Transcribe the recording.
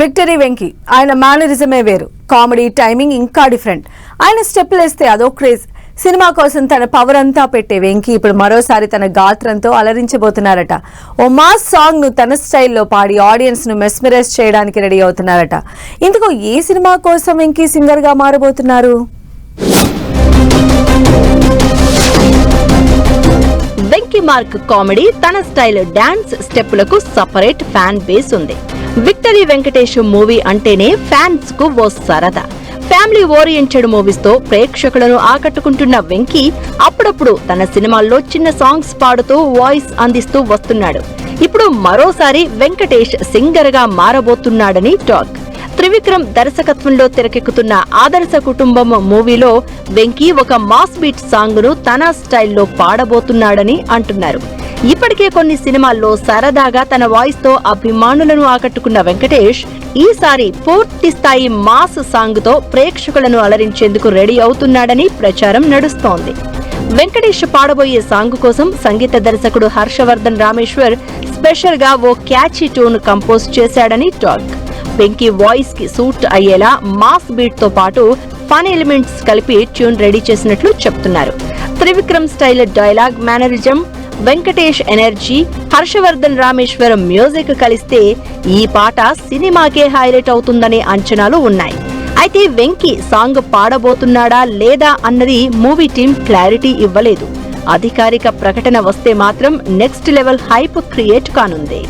Victory Venky ఆయన మేనరిజమే వేరు. Comedy timing ఇంకా డిఫరెంట్. ఆయన స్టెప్పులు వేస్తే అదో క్రేజ్. సినిమా కోసం తన పవర్ అంతా పెట్టే వెంకీ ఇప్పుడు మరోసారి తన గాత్రంతో అలరించబోతున్నారట. ఓ మాస్ సాంగ్ ను తన స్టైల్లో పాడి ఆడియన్స్ ను మెస్మరైజ్ చేయడానికి రెడీ అవుతున్నారట. ఇందుకు ఏ సినిమా కోసం వెంకీ సింగర్ గా మారబోతున్నారు? వెంకీ మార్క్ కామెడీ, తన స్టైల్ డాన్స్ స్టెప్పులకు సపరేట్ ఫ్యాన్ బేస్ ఉంది. విక్టరీ వెంకటేష్ మూవీ అంటేనే ఫ్యాన్స్ కు ఓ సరదా. ఫ్యామిలీ ఓరియంటెడ్ మూవీస్ తో ప్రేక్షకులను ఆకట్టుకుంటున్న వెంకీ అప్పుడప్పుడు తన సినిమాల్లో చిన్న సాంగ్స్ పాడుతూ వాయిస్ అందిస్తూ వస్తున్నాడు. ఇప్పుడు మరోసారి వెంకటేష్ సింగర్ గా మారబోతున్నాడని టాక్. త్రివిక్రమ్ దర్శకత్వంలో తెరకెక్కుతున్న ఆదర్శ కుటుంబం మూవీలో వెంకీ ఒక మాస్ బీట్ సాంగ్ ను తన స్టైల్లో పాడబోతున్నాడని అంటున్నారు. ఇప్పటికే కొన్ని సినిమాల్లో సరదాగా తన వాయిస్ తో అభిమానులను ఆకట్టుకున్న వెంకటేష్ ఈసారి పూర్తి స్థాయి మాస్ సాంగ్ తో ప్రేక్షకులను అలరించేందుకు రెడీ అవుతున్నాడని ప్రచారం నడుస్తోంది. వెంకటేష్ పాడబోయే సాంగ్ కోసం సంగీత దర్శకుడు హర్షవర్ధన్ రామేశ్వర్ స్పెషల్ గా ఓ క్యాచీ ట్యూన్ కంపోజ్ చేశాడని టాక్. వెంకీ వాయిస్ కి సూట్ అయ్యేలా మాస్ బీట్ తో పాటు ఫన్ ఎలిమెంట్స్ కలిపి ట్యూన్ రెడీ చేసినట్లు చెప్తున్నారు. Trivikram style dialogue, mannerism, Venkatesh energy, Harshavardhan Rameswaram music కలిస్తే ఈ పాట సినిమాకే హైలైట్ అవుతుందనే అంచనాలు ఉన్నాయి. అయితే వెంకీ సాంగ్ పాడబోతున్నాడా లేదా అన్నది మూవీ టీం క్లారిటీ ఇవ్వలేదు. అధికారిక ప్రకటన వస్తే మాత్రం నెక్స్ట్ లెవెల్ హైప్ క్రియేట్ కానుంది.